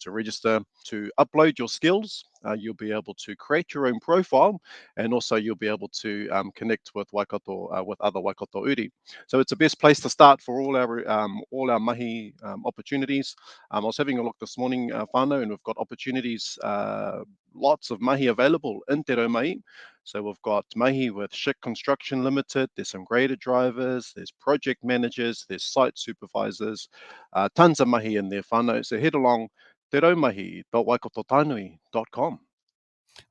to register to upload your skills. You'll be able to create your own profile, and also you'll be able to connect with Waikato with other Waikato uri. So it's the best place to start for all our mahi opportunities. I was having a look this morning, whānau, and we've got opportunities, lots of mahi available in Te Mahi. So we've got mahi with Shik Construction Limited. There's some grader drivers, there's project managers, there's site supervisors, tons of mahi in there, whānau. So head along teromahi.waikatotainui.com.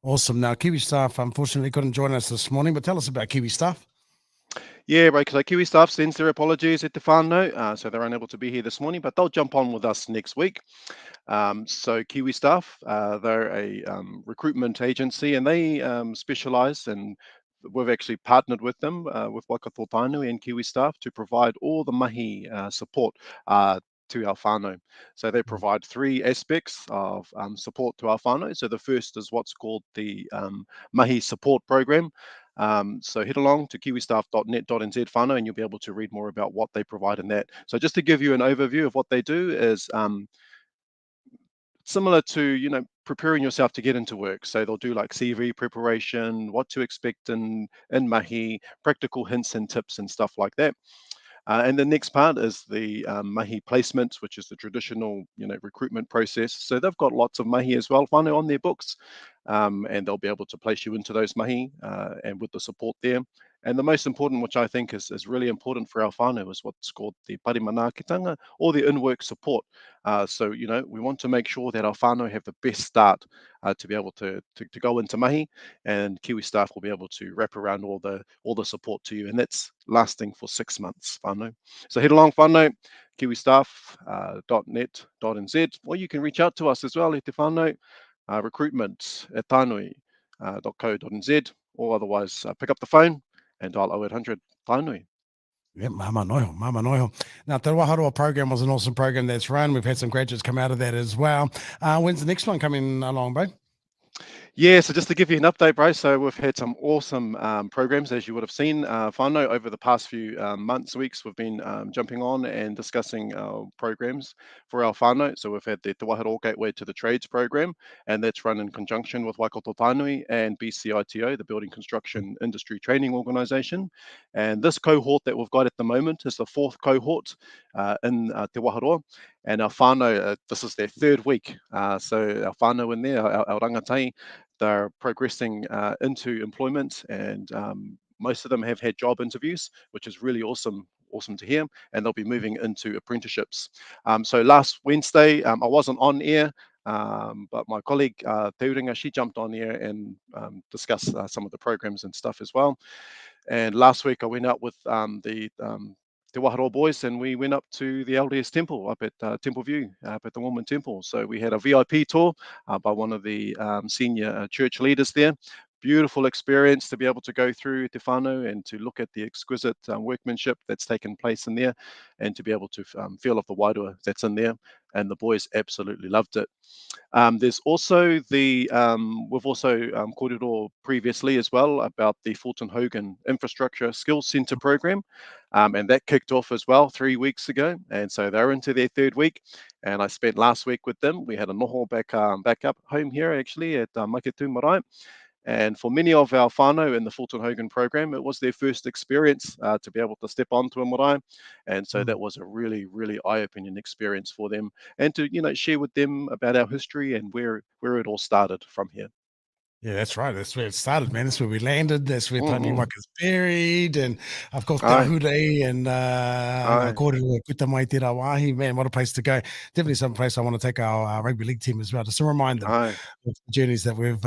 Awesome. Now, Kiwi staff unfortunately couldn't join us this morning, but tell us about Kiwi staff. Yeah, right. So Kiwi staff sends their apologies at the whānau, so they're unable to be here this morning, but they'll jump on with us next week. So Kiwi staff, they're a recruitment agency, and they specialise, and we've actually partnered with them, with Waikato Tainui and Kiwi staff, to provide all the mahi support to our whānau. So they provide three aspects of support to our whānau. So the first is what's called the Mahi Support Program. So head along to kiwistaff.net.nz whānau, and you'll be able to read more about what they provide in that. So just to give you an overview of what they do is similar to, preparing yourself to get into work. So they'll do like CV preparation, what to expect in mahi, practical hints and tips and stuff like that. And the next part is the mahi placement, which is the traditional, recruitment process. So they've got lots of mahi as well, whānau, on their books, and they'll be able to place you into those mahi and with the support there. And the most important, which I think is really important for our whānau, is what's called the parimanakitanga, or the in-work support. So, we want to make sure that our whānau have the best start to be able to go into mahi, and Kiwi staff will be able to wrap around all the support to you, and that's lasting for 6 months, whānau. So head along, whānau, kiwistaff.net.nz, or you can reach out to us as well at te whānau, recruitment@tainui.co.nz, or otherwise pick up the phone and dial 0800 Tainui. Yep, Mama Noiho, Mama Noiho. Now, the Waharoa program was an awesome program that's run. We've had some graduates come out of that as well. When's the next one coming along, bro? Yeah, so just to give you an update, bro, so we've had some awesome programs, as you would have seen, whānau, over the past few months, weeks. We've been jumping on and discussing programs for our whānau. So we've had the Te Waharoa Gateway to the Trades program, and that's run in conjunction with Waikato Tainui and BCITO, the Building Construction Industry Training Organisation. And this cohort that we've got at the moment is the fourth cohort in Te Waharoa. And our whānau, this is their third week. So our whānau in there, our rangatai, they're progressing into employment, and most of them have had job interviews, which is really awesome to hear, and they'll be moving into apprenticeships. So last Wednesday, I wasn't on air, but my colleague Te Uringa, she jumped on air and discussed some of the programs and stuff as well. And last week I went out with the Te Waharoa boys, and we went up to the LDS Temple up at Temple View, up at the Mormon Temple. So we had a VIP tour by one of the senior church leaders there. Beautiful experience to be able to go through Te Whānau and to look at the exquisite workmanship that's taken place in there, and to be able to feel of the wairua that's in there. And the boys absolutely loved it. There's also we've also kōrero previously as well about the Fulton Hogan Infrastructure Skills Centre program, and that kicked off as well 3 weeks ago, and so they're into their third week. And I spent last week with them. We had a noho back up home here, actually, at Maketu Marae. And for many of our whānau in the Fulton Hogan program, it was their first experience to be able to step onto a marae. And so that was a really, really eye-opening experience for them, and to, share with them about our history and where it all started from here. Yeah, that's right. That's where it started, man. That's where we landed. That's where Tani Mm-hmm. Waka's buried. And of course, Te Aye, Ahure and aye, kōrero Kuta Mai Te Rawahi. Man, what a place to go. Definitely some place I want to take our rugby league team as well, just to remind them aye, of the journeys that we've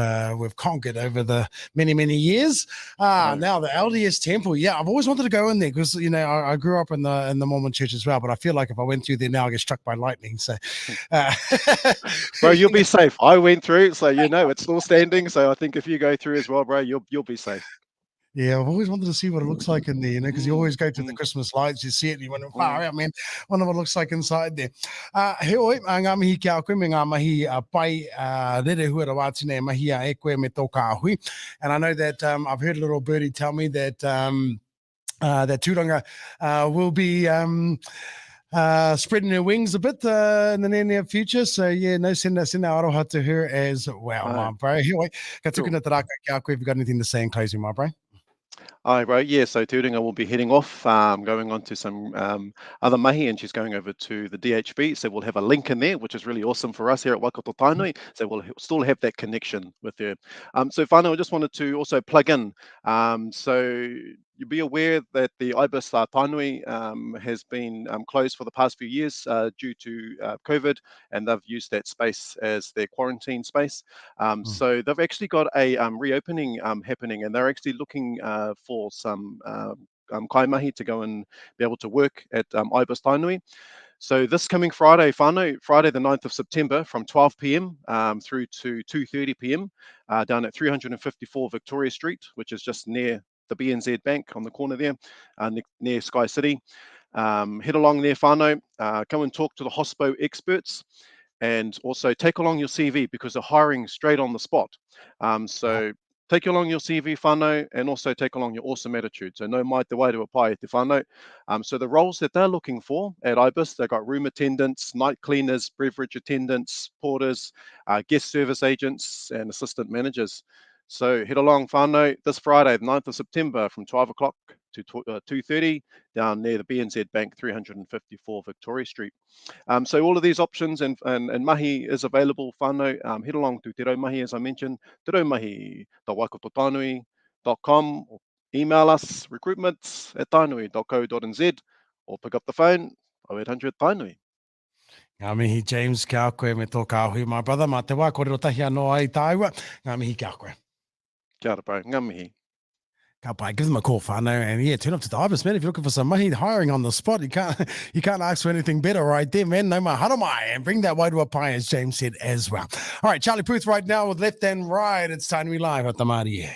conquered over the many, many years. aye. Now the LDS Temple. Yeah, I've always wanted to go in there because, I grew up in the Mormon church as well, but I feel like if I went through there now, I get struck by lightning. So, Bro, you'll be safe. I went through, so it's still standing. So I think if you go through as well, bro, you'll be safe. Yeah, I've always wanted to see what it looks like in there, because you always go to the Mm, Christmas lights, you see it, and you wonder, mm. far out, man, wonder what it looks like inside there. He oi, ngā mihi ki a koe, me ngā mahi pai rere hua rawātine mahi a e koe me tō ka hui. And I know that I've heard a little birdie tell me that that Tūranga will be spreading her wings a bit in the near future. So yeah, no, send our aroha to her as well, my bro. Anyway, ka tukuna te raka ki a koe. Have you got anything to say in closing, my bro? Hi, bro. Yeah, so Turinga will be heading off, going on to some other mahi, and she's going over to the DHB. So we'll have a link in there, which is really awesome for us here at Waikato Tainui. So we'll still have that connection with her. So finally, I just wanted to also plug in. So you'll be aware that the Ibis Tainui has been closed for the past few years due to COVID, and they've used that space as their quarantine space. So they've actually got a reopening happening, and they're actually looking for some kaimahi to go and be able to work at Ibis Tainui. So this coming Friday, Friday the 9th of September from 12 p.m. Through to 2:30 p.m. Down at 354 Victoria Street, which is just near the BNZ Bank on the corner there, near Sky City. Head along there, whānau, come and talk to the hospo experts, and also take along your CV because they're hiring straight on the spot. So take along your CV, whānau, and also take along your awesome attitude. So no mai te wai to pai te whānau. So the roles that they're looking for at Ibis, they've got room attendants, night cleaners, beverage attendants, porters, guest service agents, and assistant managers. So head along, whānau, this Friday, the 9th of September from 12 o'clock to 2:30 down near the BNZ Bank, 354 Victoria Street. So all of these options and mahi is available, whānau. Head along to Te Raumahi, as I mentioned, teraumahi.waikatotainui.com, or email us, recruitments@tainui.co.nz, or pick up the phone, 0800 Tainui. Ngā mihi James, kia koe me tō kāhui, my brother. Mā te wā, kōrero tahi anō ai tāua. Ngā mihi kia koe. Kia ora, bro. Ngā mihi. Ka pai, give them a call, whānau, and yeah, turn up to the Ibis, man. If you're looking for some mahi hiring on the spot, you can't ask for anything better right there, man. No mahara mai, and bring that wairua pai, as James said as well. All right, Charlie Puth right now with Left and Right. It's time we live at the Māori.